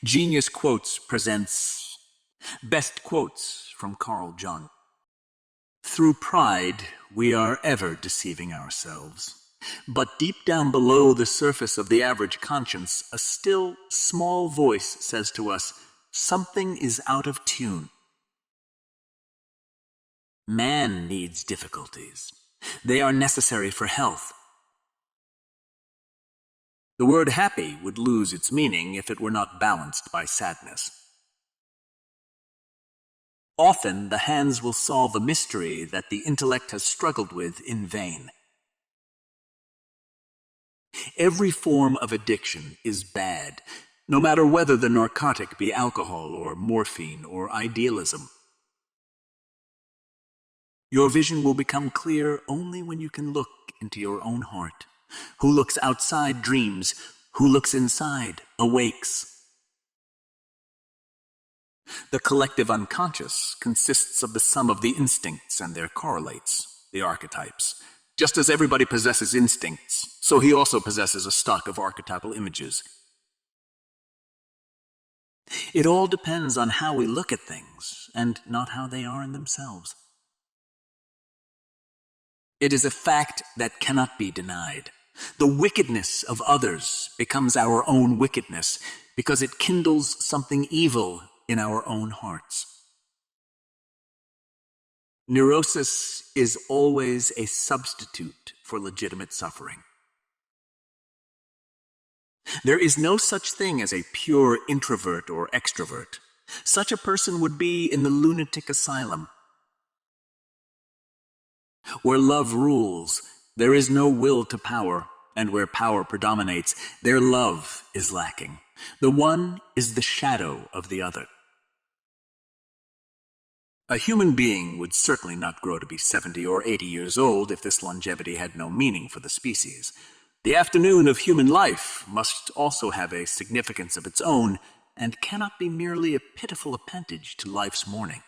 Genius Quotes presents Best Quotes from Carl Jung. Through pride, we are ever deceiving ourselves. But deep down below the surface of the average conscience, a still, small voice says to us, something is out of tune. Man needs difficulties. They are necessary for health. The word happy would lose its meaning if it were not balanced by sadness. Often the hands will solve a mystery that the intellect has struggled with in vain. Every form of addiction is bad, no matter whether the narcotic be alcohol or morphine or idealism. Your vision will become clear only when you can look into your own heart. Who looks outside dreams, who looks inside awakes. The collective unconscious consists of the sum of the instincts and their correlates, the archetypes. Just as everybody possesses instincts, so he also possesses a stock of archetypal images. It all depends on how we look at things, and not how they are in themselves. It is a fact that cannot be denied. The wickedness of others becomes our own wickedness because it kindles something evil in our own hearts. Neurosis is always a substitute for legitimate suffering. There is no such thing as a pure introvert or extrovert. Such a person would be in the lunatic asylum. Where love rules, there is no will to power, and where power predominates, their love is lacking. The one is the shadow of the other. A human being would certainly not grow to be 70 or 80 years old if this longevity had no meaning for the species. The afternoon of human life must also have a significance of its own, and cannot be merely a pitiful appendage to life's morning.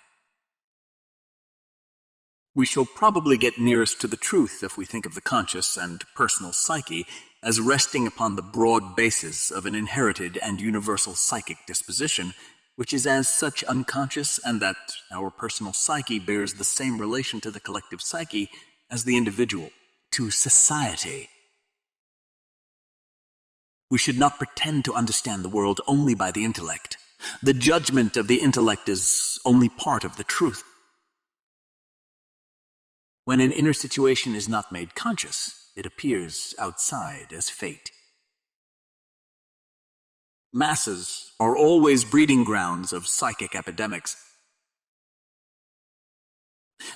We shall probably get nearest to the truth if we think of the conscious and personal psyche as resting upon the broad basis of an inherited and universal psychic disposition, which is as such unconscious, and that our personal psyche bears the same relation to the collective psyche as the individual to society. We should not pretend to understand the world only by the intellect. The judgment of the intellect is only part of the truth. When an inner situation is not made conscious, it appears outside as fate. Masses are always breeding grounds of psychic epidemics.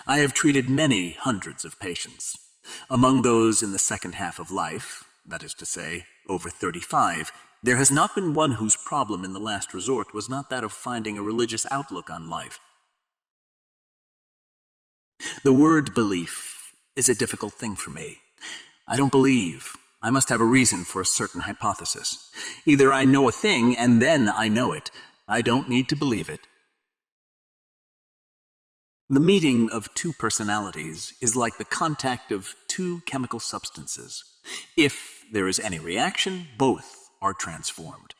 I have treated many hundreds of patients. Among those in the second half of life, that is to say, over 35, there has not been one whose problem in the last resort was not that of finding a religious outlook on life. The word belief is a difficult thing for me. I don't believe. I must have a reason for a certain hypothesis. Either I know a thing and then I know it. I don't need to believe it. The meeting of two personalities is like the contact of two chemical substances. If there is any reaction, both are transformed.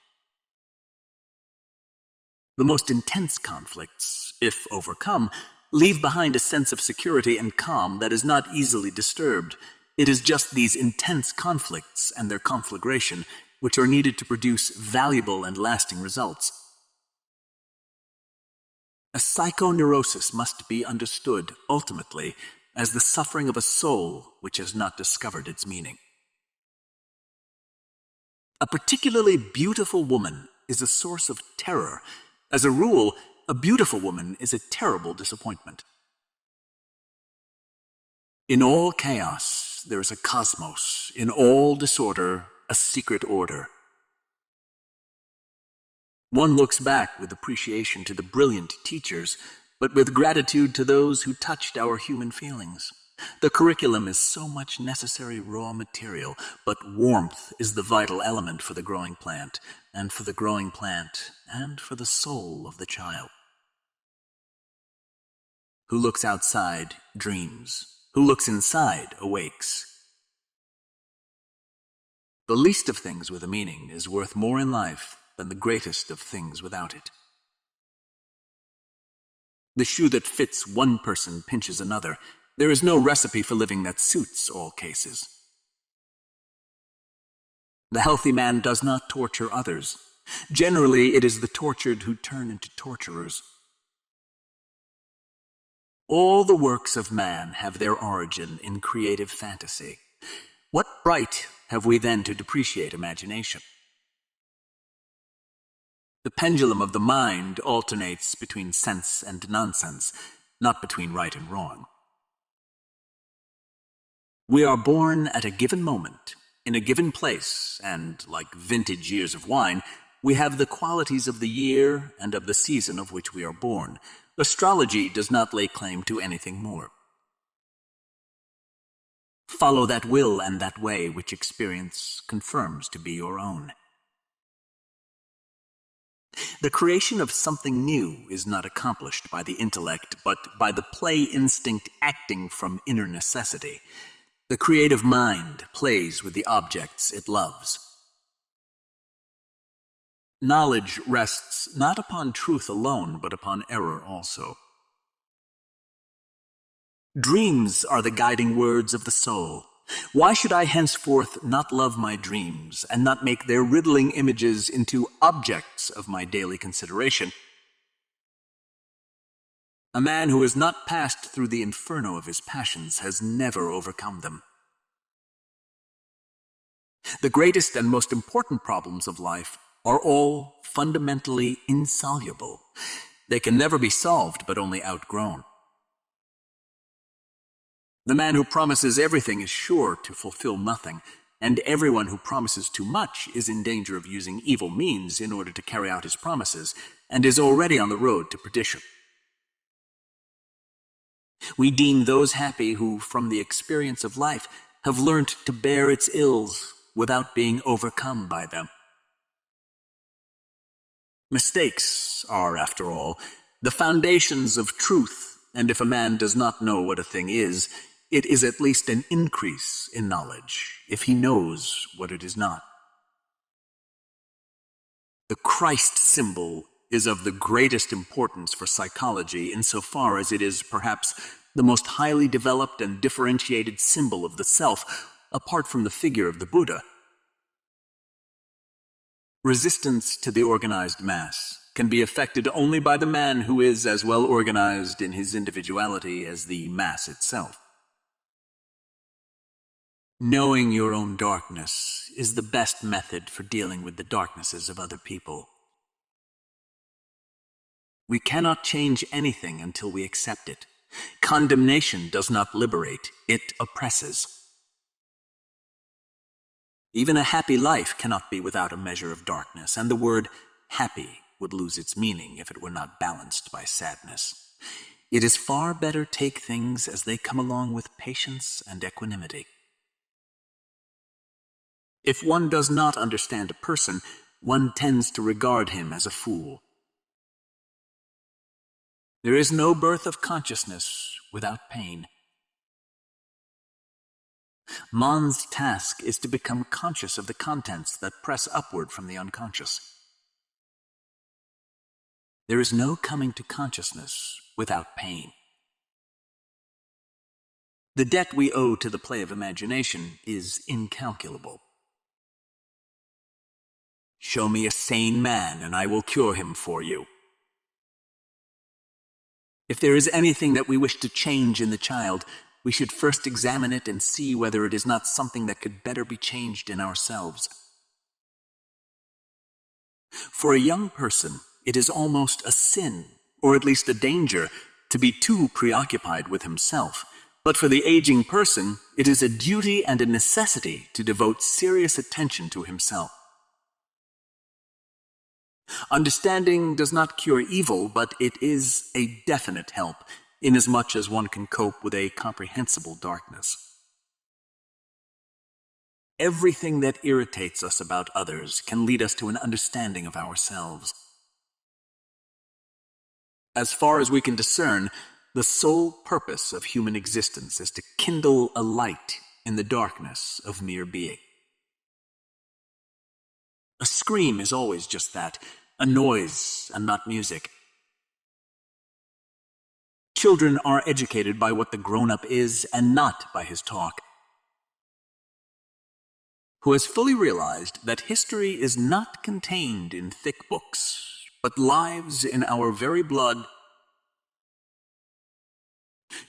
The most intense conflicts, if overcome, leave behind a sense of security and calm that is not easily disturbed. It is just these intense conflicts and their conflagration which are needed to produce valuable and lasting results. A psychoneurosis must be understood, ultimately, as the suffering of a soul which has not discovered its meaning. A particularly beautiful woman is a source of terror. As a rule, a beautiful woman is a terrible disappointment. In all chaos, there is a cosmos. In all disorder, a secret order. One looks back with appreciation to the brilliant teachers, but with gratitude to those who touched our human feelings. The curriculum is so much necessary raw material, but warmth is the vital element for the growing plant, and for the growing plant, and for the soul of the child. Who looks outside dreams. Who looks inside awakes. The least of things with a meaning is worth more in life than the greatest of things without it. The shoe that fits one person pinches another. There is no recipe for living that suits all cases. The healthy man does not torture others. Generally, it is the tortured who turn into torturers. All the works of man have their origin in creative fantasy. What right have we then to depreciate imagination? The pendulum of the mind alternates between sense and nonsense, not between right and wrong. We are born at a given moment, in a given place, and, like vintage years of wine, we have the qualities of the year and of the season of which we are born. Astrology does not lay claim to anything more. Follow that will and that way which experience confirms to be your own. The creation of something new is not accomplished by the intellect, but by the play instinct acting from inner necessity. The creative mind plays with the objects it loves. Knowledge rests not upon truth alone, but upon error also. Dreams are the guiding words of the soul. Why should I henceforth not love my dreams, and not make their riddling images into objects of my daily consideration? A man who has not passed through the inferno of his passions has never overcome them. The greatest and most important problems of life are all fundamentally insoluble. They can never be solved, but only outgrown. The man who promises everything is sure to fulfill nothing, and everyone who promises too much is in danger of using evil means in order to carry out his promises, and is already on the road to perdition. We deem those happy who, from the experience of life, have learnt to bear its ills without being overcome by them. Mistakes are, after all, the foundations of truth, and if a man does not know what a thing is, it is at least an increase in knowledge, if he knows what it is not. The Christ symbol is of the greatest importance for psychology insofar as it is perhaps the most highly developed and differentiated symbol of the self, apart from the figure of the Buddha. Resistance to the organized mass can be effected only by the man who is as well organized in his individuality as the mass itself. Knowing your own darkness is the best method for dealing with the darknesses of other people. We cannot change anything until we accept it. Condemnation does not liberate, it oppresses. Even a happy life cannot be without a measure of darkness, and the word happy would lose its meaning if it were not balanced by sadness. It is far better take things as they come along with patience and equanimity. If one does not understand a person, one tends to regard him as a fool. There is no birth of consciousness without pain. Man's task is to become conscious of the contents that press upward from the unconscious. There is no coming to consciousness without pain. The debt we owe to the play of imagination is incalculable. Show me a sane man, and I will cure him for you. If there is anything that we wish to change in the child, we should first examine it and see whether it is not something that could better be changed in ourselves. For a young person, it is almost a sin, or at least a danger, to be too preoccupied with himself. But for the aging person, it is a duty and a necessity to devote serious attention to himself. Understanding does not cure evil, but it is a definite help, inasmuch as one can cope with a comprehensible darkness. Everything that irritates us about others can lead us to an understanding of ourselves. As far as we can discern, the sole purpose of human existence is to kindle a light in the darkness of mere being. A scream is always just that, a noise and not music. Children are educated by what the grown-up is and not by his talk. Who has fully realized that history is not contained in thick books, but lives in our very blood.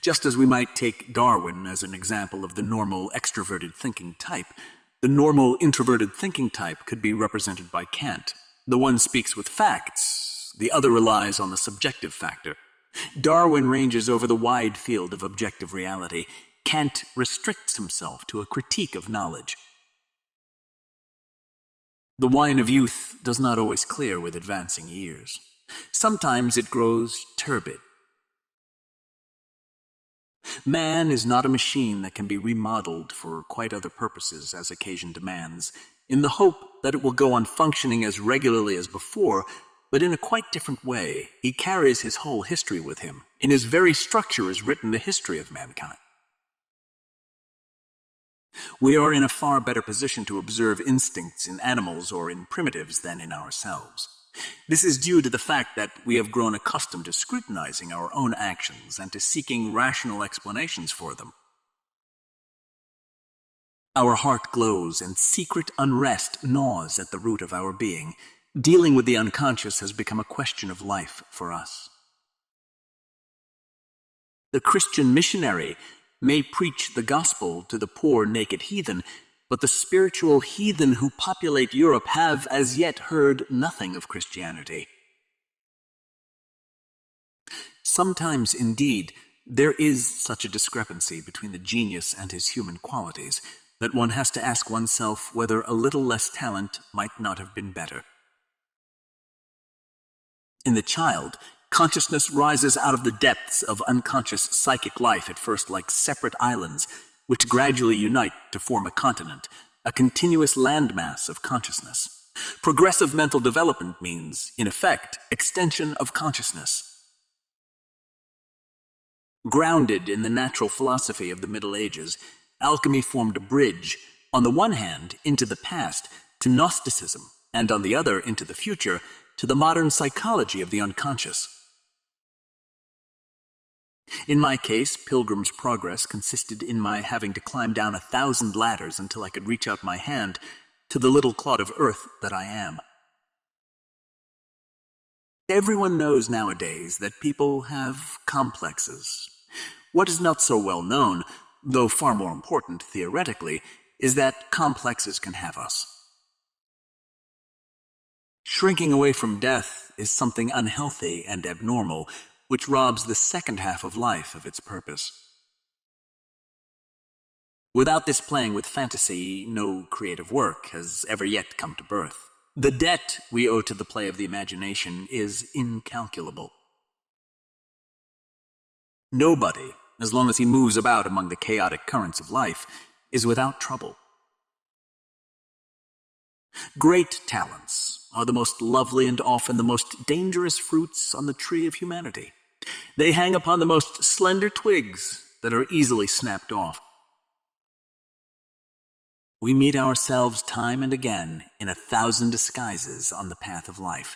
Just as we might take Darwin as an example of the normal extroverted thinking type, the normal introverted thinking type could be represented by Kant. The one speaks with facts, the other relies on the subjective factor. Darwin ranges over the wide field of objective reality. Kant restricts himself to a critique of knowledge. The wine of youth does not always clear with advancing years. Sometimes it grows turbid. Man is not a machine that can be remodeled for quite other purposes as occasion demands, in the hope that it will go on functioning as regularly as before, but in a quite different way. He carries his whole history with him. In his very structure is written the history of mankind. We are in a far better position to observe instincts in animals or in primitives than in ourselves. This is due to the fact that we have grown accustomed to scrutinizing our own actions and to seeking rational explanations for them. Our heart glows and secret unrest gnaws at the root of our being. Dealing with the unconscious has become a question of life for us. The Christian missionary may preach the gospel to the poor naked heathen, but the spiritual heathen who populate Europe have as yet heard nothing of Christianity. Sometimes, indeed, there is such a discrepancy between the genius and his human qualities that one has to ask oneself whether a little less talent might not have been better. In the child, consciousness rises out of the depths of unconscious psychic life at first like separate islands, which gradually unite to form a continent, a continuous landmass of consciousness. Progressive mental development means, in effect, extension of consciousness. Grounded in the natural philosophy of the Middle Ages, alchemy formed a bridge, on the one hand, into the past, to Gnosticism, and on the other, into the future, to the modern psychology of the unconscious. In my case, Pilgrim's Progress consisted in my having to climb down 1,000 ladders until I could reach out my hand to the little clod of earth that I am. Everyone knows nowadays that people have complexes. What is not so well known, though far more important theoretically, is that complexes can have us. Shrinking away from death is something unhealthy and abnormal, which robs the second half of life of its purpose. Without this playing with fantasy, no creative work has ever yet come to birth. The debt we owe to the play of the imagination is incalculable. Nobody, as long as he moves about among the chaotic currents of life, is without trouble. Great talents are the most lovely and often the most dangerous fruits on the tree of humanity. They hang upon the most slender twigs that are easily snapped off. We meet ourselves time and again in 1,000 disguises on the path of life.